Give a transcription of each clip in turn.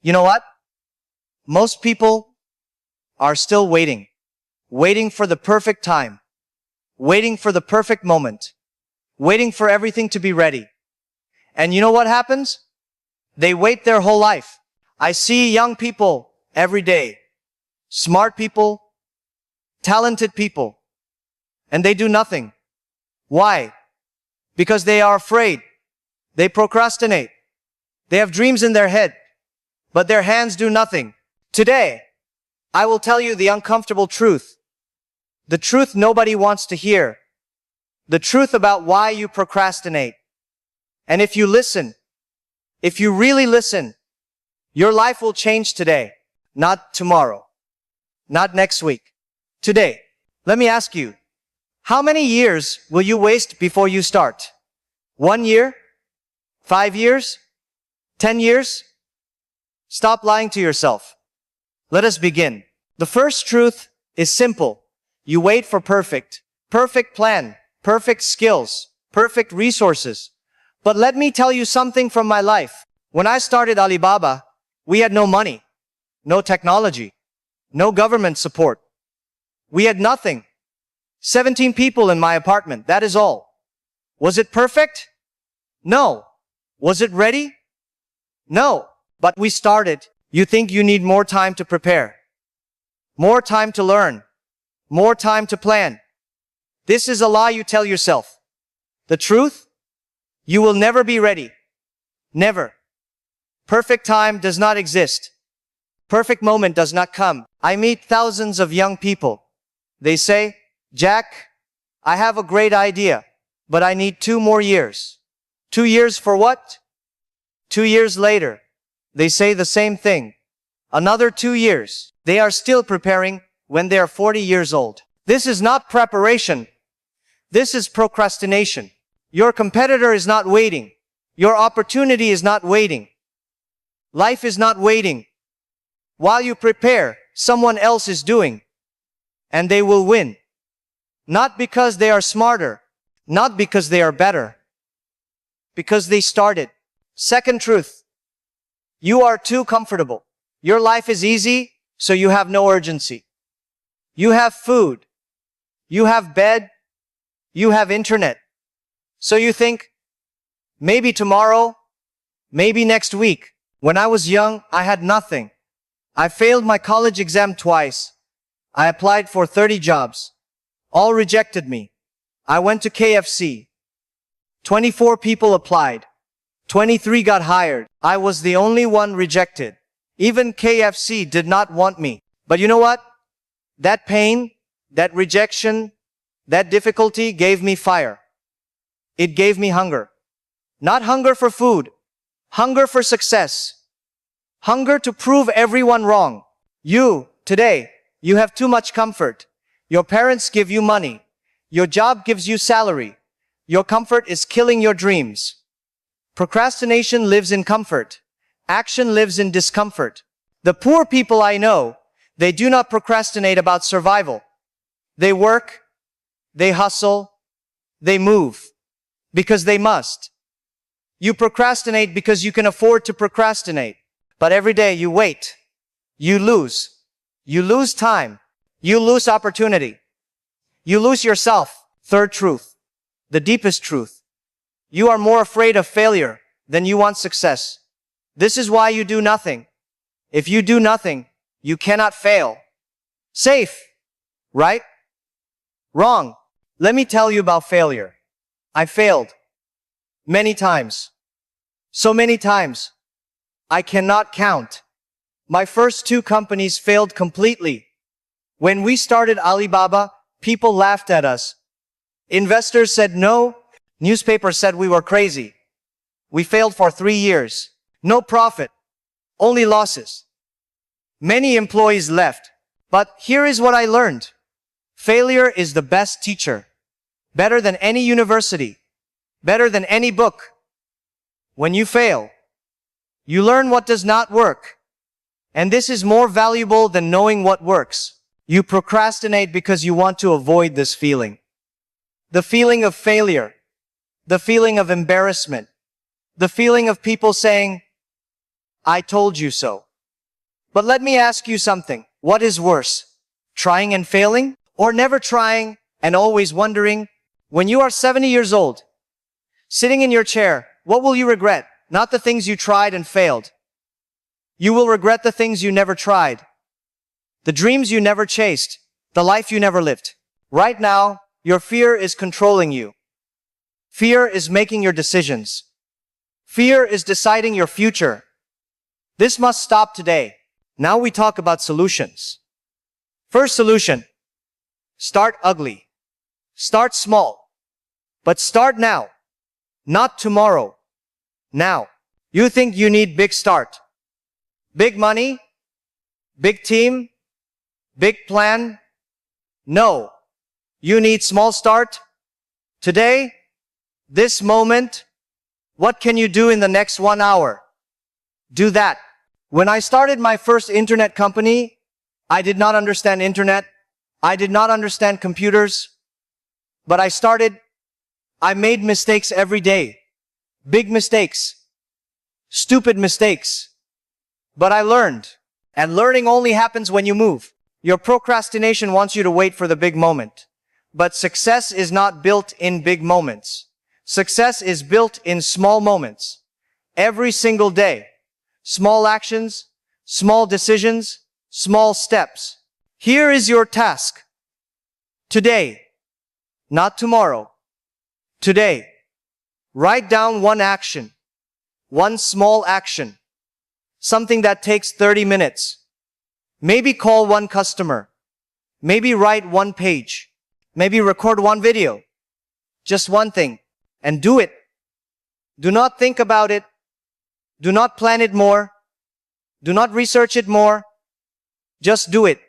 You know what? Most people are still waiting. Waiting for the perfect time. Waiting for the perfect moment. Waiting for everything to be ready. And you know what happens? They wait their whole life. I see young people every day. Smart people. Talented people. And they do nothing. Why? Because they are afraid. They procrastinate. They have dreams in their head, but their hands do nothing. Today, I will tell you the uncomfortable truth. The truth nobody wants to hear. The truth about why you procrastinate. And if you listen, if you really listen, your life will change today, not tomorrow, not next week. Today, let me ask you, how many years will you waste before you start? 1 year? 5 years? 10 years? Stop lying to yourself. Let us begin. The first truth is simple. You wait for perfect plan, perfect skills, perfect resources. But let me tell you something from my life. When I started Alibaba, we had no money, no technology, no government support. We had nothing. 17 people in my apartment, that is all. Was it perfect? No. Was it ready? No. But we started. You think you need more time to prepare, more time to learn, more time to plan. This is a lie you tell yourself. The truth? You will never be ready. Never. Perfect time does not exist. Perfect moment does not come. I meet thousands of young people. They say, Jack, I have a great idea, but I need 2 more years. 2 years for what? 2 years later, they say the same thing. Another 2 years. They are still preparing when they are 40 years old. This is not preparation. This is procrastination. Your competitor is not waiting. Your opportunity is not waiting. Life is not waiting. While you prepare, someone else is doing. And they will win. Not because they are smarter. Not because they are better. Because they started. Second truth. You are too comfortable. Your life is easy, so you have no urgency. You have food. You have bed. You have internet. So you think, maybe tomorrow, maybe next week. When I was young, I had nothing. I failed my college exam twice. I applied for 30 jobs. All rejected me. I went to KFC. 24 people applied. 23 got hired. I was the only one rejected. Even KFC did not want me. But you know what? That pain, that rejection, that difficulty gave me fire. It gave me hunger. Not hunger for food. Hunger for success. Hunger to prove everyone wrong. Today, you have too much comfort. Your parents give you money. Your job gives you salary. Your comfort is killing your dreams. Procrastination lives in comfort. Action lives in discomfort. The poor people I know, they do not procrastinate about survival. They work, they hustle, they move. Because they must. You procrastinate because you can afford to procrastinate. But every day you wait. You lose. You lose time. You lose opportunity. You lose yourself. Third truth. The deepest truth. You are more afraid of failure than you want success. This is why you do nothing. If you do nothing, you cannot fail. Safe. Right? Wrong. Let me tell you about failure. I failed. Many times. So many times. I cannot count. My first 2 companies failed completely. When we started Alibaba, people laughed at us. Investors said no. Newspapers said we were crazy. We failed for 3 years. No profit. Only losses. Many employees left. But here is what I learned. Failure is the best teacher. Better than any university. Better than any book. When you fail, you learn what does not work. And this is more valuable than knowing what works. You procrastinate because you want to avoid this feeling. The feeling of failure. The feeling of embarrassment. The feeling of people saying, I told you so. But let me ask you something. What is worse? Trying and failing? Or never trying and always wondering? When you are 70 years old, sitting in your chair, what will you regret? Not the things you tried and failed. You will regret the things you never tried, the dreams you never chased, the life you never lived. Right now, your fear is controlling you. Fear is making your decisions. Fear is deciding your future. This must stop today. Now we talk about solutions. First solution. Start ugly. Start small. But start now. Not tomorrow. Now. You think you need big start. Big money? Big team? Big plan? No. You need small start. Today? This moment? What can you do in the next 1 hour? Do that. When I started my first internet company, I did not understand internet. I did not understand computers. But I made mistakes every day. Big mistakes. Stupid mistakes. But I learned. And learning only happens when you move. Your procrastination wants you to wait for the big moment. But success is not built in big moments. Success is built in small moments. Every single day. Small actions, small decisions, small steps. Here is your task. Today. Not tomorrow. Today. Write down one action. One small action. Something that takes 30 minutes. Maybe call one customer. Maybe write one page. Maybe record one video. Just one thing. And do it. Do not think about it. Do not plan it more. Do not research it more. Just do it.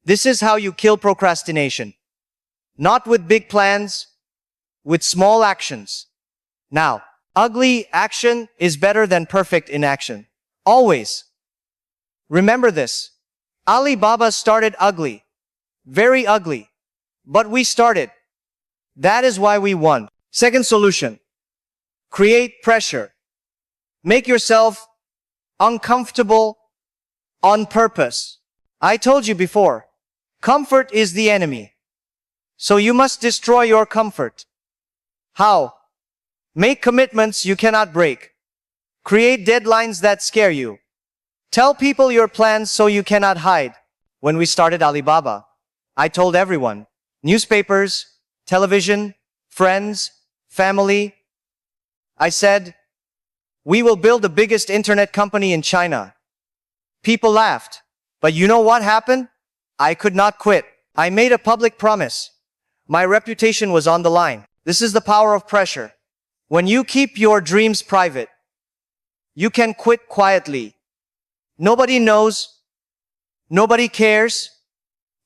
This is how you kill procrastination. Not with big plans, with small actions. Now, ugly action is better than perfect inaction. Always. Remember this. Alibaba started ugly. Very ugly. But we started. That is why we won. Second solution. Create pressure. Make yourself uncomfortable on purpose. I told you before, comfort is the enemy. So you must destroy your comfort. How? Make commitments you cannot break. Create deadlines that scare you. Tell people your plans so you cannot hide. When we started Alibaba, I told everyone, newspapers, television, friends, family. I said, we will build the biggest internet company in China. People laughed. But you know what happened? I could not quit. I made a public promise. My reputation was on the line. This is the power of pressure. When you keep your dreams private, you can quit quietly. Nobody knows. Nobody cares.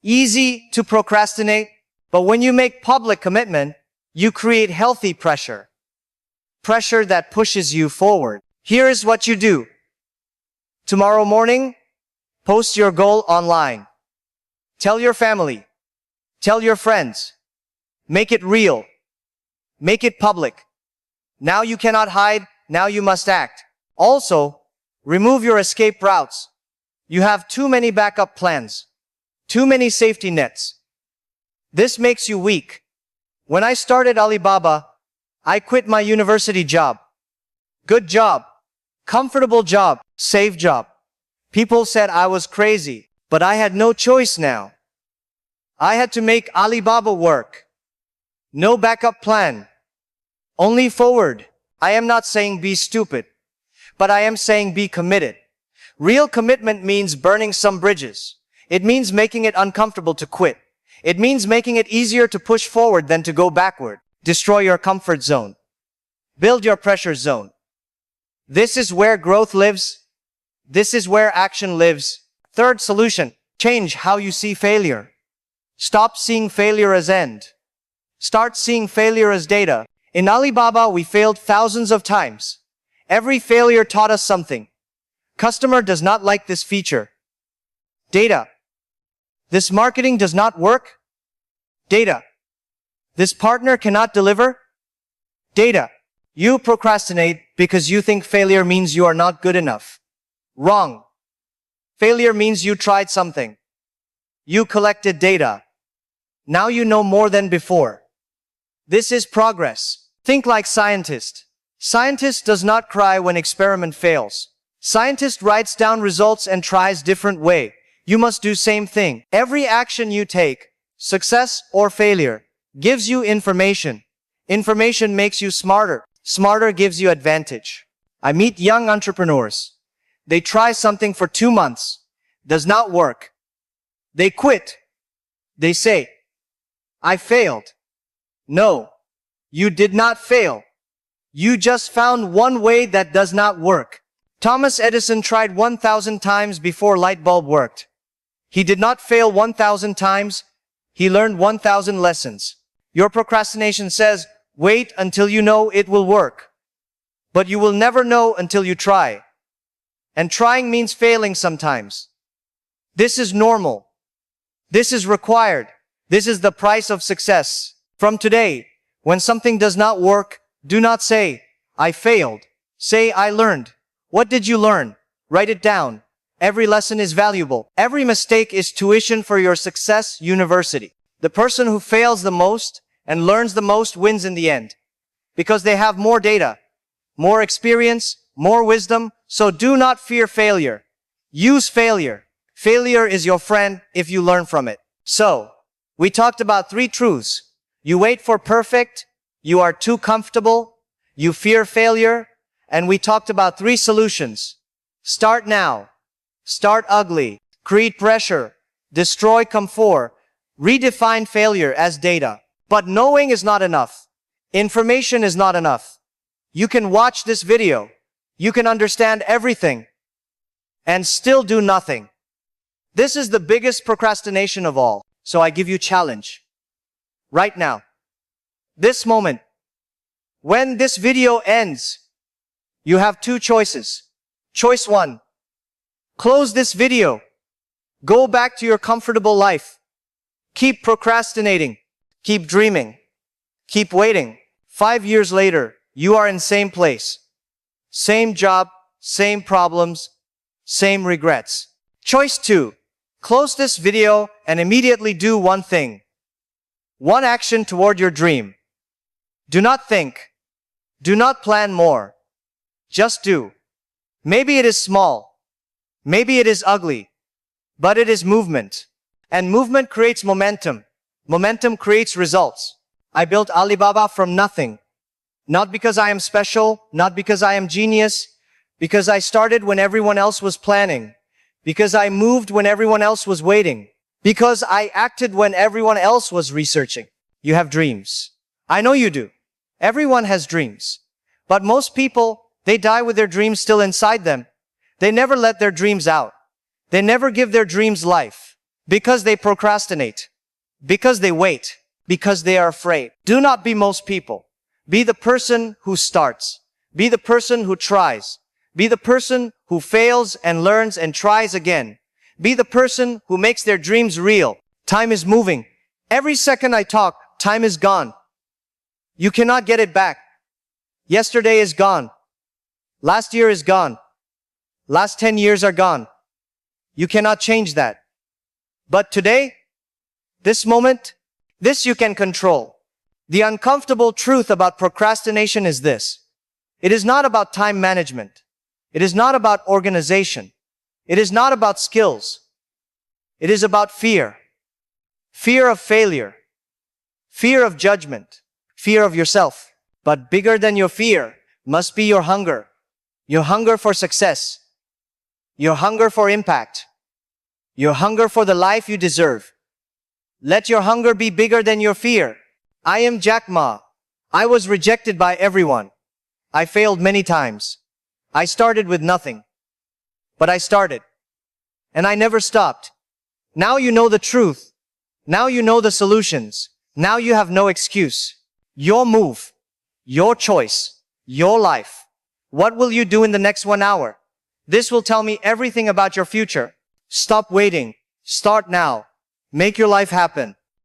Easy to procrastinate. But when you make public commitment, you create healthy pressure. Pressure that pushes you forward. Here is what you do. Tomorrow morning, post your goal online. Tell your family. Tell your friends. Make it real. Make it public. Now you cannot hide. Now you must act. Also, remove your escape routes. You have too many backup plans. Too many safety nets. This makes you weak. When I started Alibaba, I quit my university job. Good job. Comfortable job. Safe job. People said I was crazy, but I had no choice now. I had to make Alibaba work. No backup plan. Only forward. I am not saying be stupid, but I am saying be committed. Real commitment means burning some bridges. It means making it uncomfortable to quit. It means making it easier to push forward than to go backward. Destroy your comfort zone. Build your pressure zone. This is where growth lives. This is where action lives. Third solution. Change how you see failure. Stop seeing failure as end. Start seeing failure as data. In Alibaba, we failed thousands of times. Every failure taught us something. Customer does not like this feature. Data. This marketing does not work. Data. This partner cannot deliver. Data. You procrastinate because you think failure means you are not good enough. Wrong. Failure means you tried something. You collected data. Now you know more than before. This is progress. Think like scientist. Scientist does not cry when experiment fails. Scientist writes down results and tries different way. You must do same thing. Every action you take, success or failure, gives you information. Information makes you smarter. Smarter gives you advantage. I meet young entrepreneurs. They try something for 2 months. Does not work. They quit. They say, I failed. No, you did not fail. You just found one way that does not work. Thomas Edison tried 1,000 times before light bulb worked. He did not fail 1,000 times. He learned 1,000 lessons. Your procrastination says, wait until you know it will work. But you will never know until you try. And trying means failing sometimes. This is normal. This is required. This is the price of success. From today, when something does not work, do not say, I failed. Say, I learned. What did you learn? Write it down. Every lesson is valuable. Every mistake is tuition for your success university. The person who fails the most and learns the most wins in the end. Because they have more data, more experience, more wisdom. So do not fear failure. Use failure. Failure is your friend if you learn from it. So, we talked about 3 truths. You wait for perfect, you are too comfortable, you fear failure, and we talked about 3 solutions. Start now. Start ugly. Create pressure. Destroy comfort. Redefine failure as data. But knowing is not enough. Information is not enough. You can watch this video. You can understand everything. And still do nothing. This is the biggest procrastination of all. So I give you challenge. Right now. This moment. When this video ends, you have 2 choices. Choice 1. Close this video. Go back to your comfortable life. Keep procrastinating. Keep dreaming. Keep waiting. 5 years later, you are in same place. Same job, same problems, same regrets. Choice 2. Close this video and immediately do one thing. One action toward your dream. Do not think. Do not plan more. Just do. Maybe it is small. Maybe it is ugly. But it is movement. And movement creates momentum. Momentum creates results. I built Alibaba from nothing. Not because I am special, not because I am genius, because I started when everyone else was planning. Because I moved when everyone else was waiting. Because I acted when everyone else was researching. You have dreams. I know you do. Everyone has dreams. But most people, they die with their dreams still inside them. They never let their dreams out. They never give their dreams life. Because they procrastinate. Because they wait. Because they are afraid. Do not be most people. Be the person who starts. Be the person who tries. Be the person who fails and learns and tries again. Be the person who makes their dreams real. Time is moving. Every second I talk, time is gone. You cannot get it back. Yesterday is gone. Last year is gone. Last 10 years are gone. You cannot change that. But today, this moment, this you can control. The uncomfortable truth about procrastination is this. It is not about time management. It is not about organization. It is not about skills. It is about fear. Fear of failure. Fear of judgment. Fear of yourself. But bigger than your fear must be your hunger. Your hunger for success. Your hunger for impact. Your hunger for the life you deserve. Let your hunger be bigger than your fear. I am Jack Ma. I was rejected by everyone. I failed many times. I started with nothing. But I started. And I never stopped. Now you know the truth. Now you know the solutions. Now you have no excuse. Your move. Your choice. Your life. What will you do in the next 1 hour? This will tell me everything about your future. Stop waiting. Start now. Make your life happen.